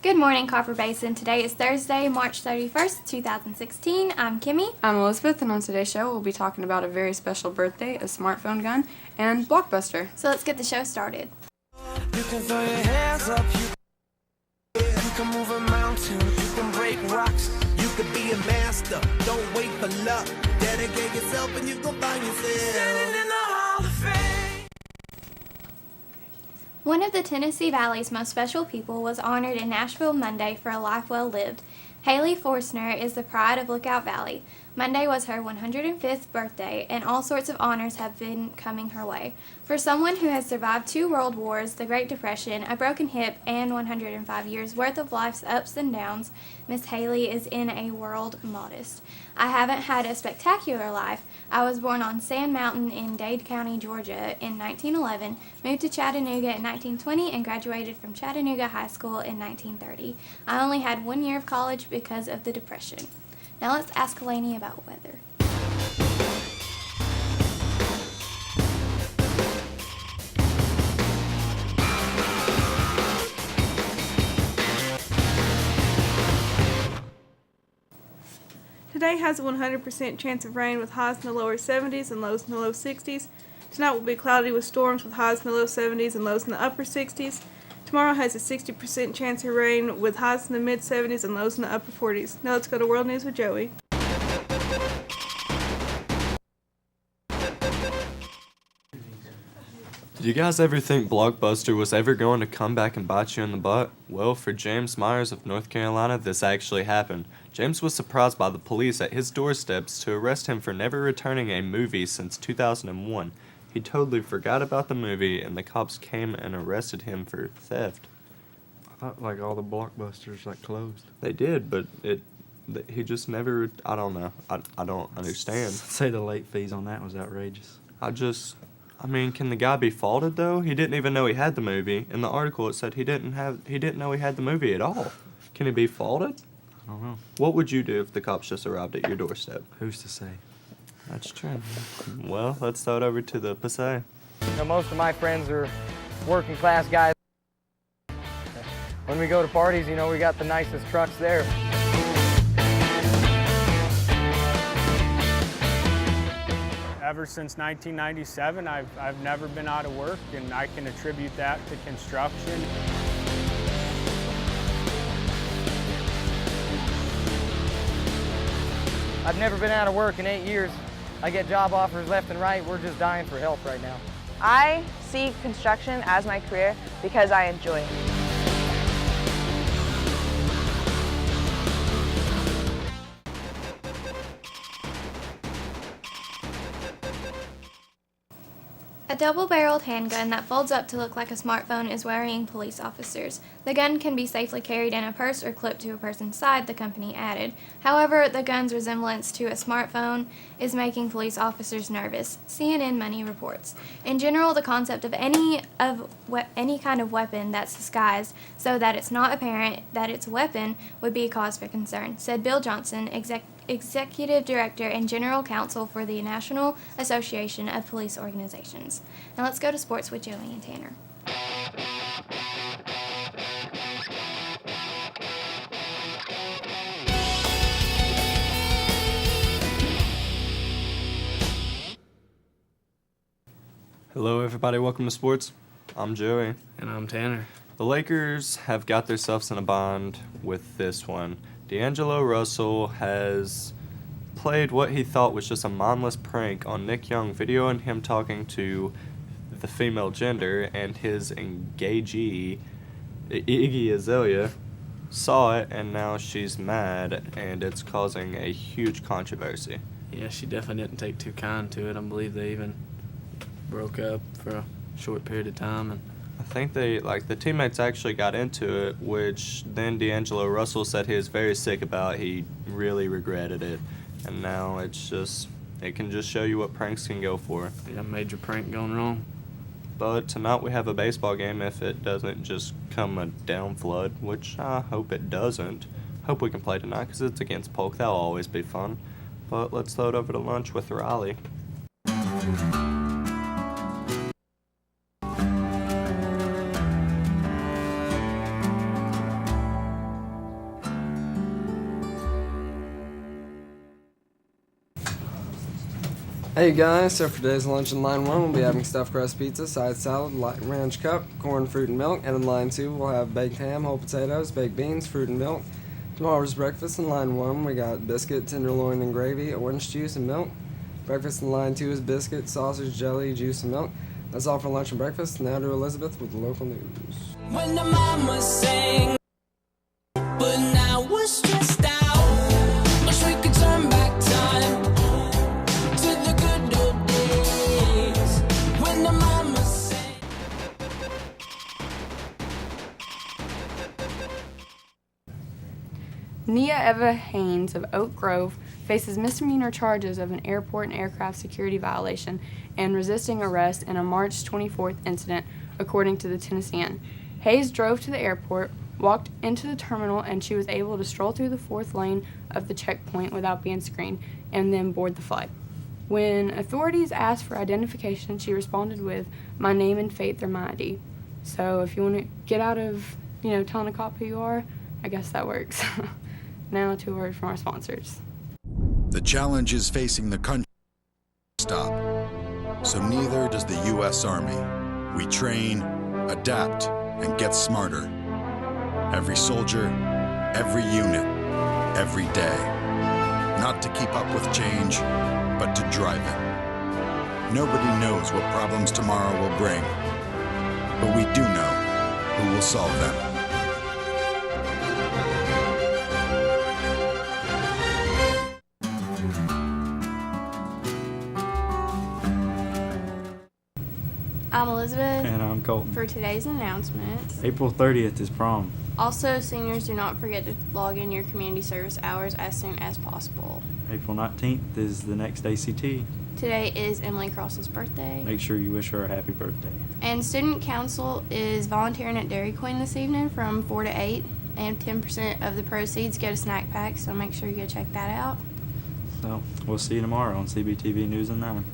Good morning, Copper Basin. Today is Thursday, March 31st, 2016. I'm Kimmy. I'm Elizabeth, and on today's show we'll be talking about a very special birthday, a smartphone gun, and Blockbuster. So let's get the show started. You can throw your hands up, you can move a mountain, you can break rocks, you could be a master, don't wait for luck, dedicate yourself and you gon' find yourself standing in the Hall of Fame. One of the Tennessee Valley's most special people was honored in Nashville Monday for a life well lived. Haley Forstner is the pride of Lookout Valley. Monday was her 105th birthday, and all sorts of honors have been coming her way. For someone who has survived 2 world wars, the Great Depression, a broken hip, and 105 years worth of life's ups and downs, Miss Haley is in a world modest. I haven't had a spectacular life. I was born on Sand Mountain in Dade County, Georgia in 1911, moved to Chattanooga in 1920, and graduated from Chattanooga High School in 1930. I only had 1 year of college because of the Depression. Now let's ask Lainey about weather. Today has a 100% chance of rain with highs in the lower 70s and lows in the low 60s. Tonight will be cloudy with storms with highs in the low 70s and lows in the upper 60s. Tomorrow has a 60% chance of rain with highs in the mid 70s and lows in the upper 40s. Now let's go to World News with Joey. Did you guys ever think Blockbuster was ever going to come back and bite you in the butt? Well, for James Myers of North Carolina, this actually happened. James was surprised by the police at his doorsteps to arrest him for never returning a movie since 2001. He totally forgot about the movie, and the cops came and arrested him for theft. I thought like all the Blockbusters like closed. They did, but he just never, I don't know. I don't understand. Say the late fees on that was outrageous. I mean, can the guy be faulted though? He didn't even know he had the movie. In the article it said he didn't know he had the movie at all. Can he be faulted? I don't know. What would you do if the cops just arrived at your doorstep? Who's to say? That's true. Well, let's throw it over to the Passay. You know, most of my friends are working class guys. When we go to parties, you know, we got the nicest trucks there. Ever since 1997, I've never been out of work, and I can attribute that to construction. I've never been out of work in 8 years. I get job offers left and right. We're just dying for help right now. I see construction as my career because I enjoy it. A double-barreled handgun that folds up to look like a smartphone is worrying police officers. The gun can be safely carried in a purse or clipped to a person's side, the company added. However, the gun's resemblance to a smartphone is making police officers nervous, CNN Money reports. In general, the concept of any kind of weapon that's disguised so that it's not apparent that it's a weapon would be a cause for concern, said Bill Johnson, Executive Director and General Counsel for the National Association of Police Organizations. Now let's go to sports with Joey and Tanner. Hello everybody, welcome to sports. I'm Joey. And I'm Tanner. The Lakers have got themselves in a bind with this one. D'Angelo Russell has played what he thought was just a mindless prank on Nick Young, videoing him talking to the female gender, and his engagee, Iggy Azalea, saw it, and now she's mad, and it's causing a huge controversy. Yeah, she definitely didn't take too kind to it. I believe they even broke up for a short period of time. And I think the teammates actually got into it, which then D'Angelo Russell said he was very sick about. He really regretted it. And now it can just show you what pranks can go for. yeah, major prank going wrong. But tonight we have a baseball game if it doesn't just come a down flood, which I hope it doesn't. Hope we can play tonight because it's against Polk. That'll always be fun. But let's throw it over to lunch with Riley. Hey guys, so for today's lunch in line 1, we'll be having stuffed crust pizza, side salad, light ranch cup, corn, fruit, and milk. And in line 2, we'll have baked ham, whole potatoes, baked beans, fruit, and milk. Tomorrow's breakfast in line 1, we got biscuit, tenderloin, and gravy, orange juice, and milk. Breakfast in line 2 is biscuit, sausage, jelly, juice, and milk. That's all for lunch and breakfast. Now to Elizabeth with the local news. When the mama sang, but now we're stressed out. Wish we could turn back time to the good old days. When the mama sang. Nia Eva Haynes of Oak Grove faces misdemeanor charges of an airport and aircraft security violation and resisting arrest in a March 24th incident, according to the Tennessean. Hayes drove to the airport, walked into the terminal, and she was able to stroll through the 4th lane of the checkpoint without being screened and then board the flight. When authorities asked for identification, she responded with, "My name and fate, they're my ID." So if you want to get out of, telling a cop who you are, I guess that works. Now to a word from our sponsors. The challenges facing the country stop. So neither does the U.S. Army. We train, adapt, and get smarter. Every soldier, every unit, every day. Not to keep up with change, but to drive it. Nobody knows what problems tomorrow will bring, but we do know who will solve them. I'm Elizabeth. And I'm Colton. For today's announcements. April 30th is prom. Also, seniors, do not forget to log in your community service hours as soon as possible. April 19th is the next ACT. Today is Emily Cross's birthday. Make sure you wish her a happy birthday. And Student Council is volunteering at Dairy Queen this evening from 4 to 8. And 10% of the proceeds go to snack packs, so make sure you go check that out. So, we'll see you tomorrow on CBTV News at 9.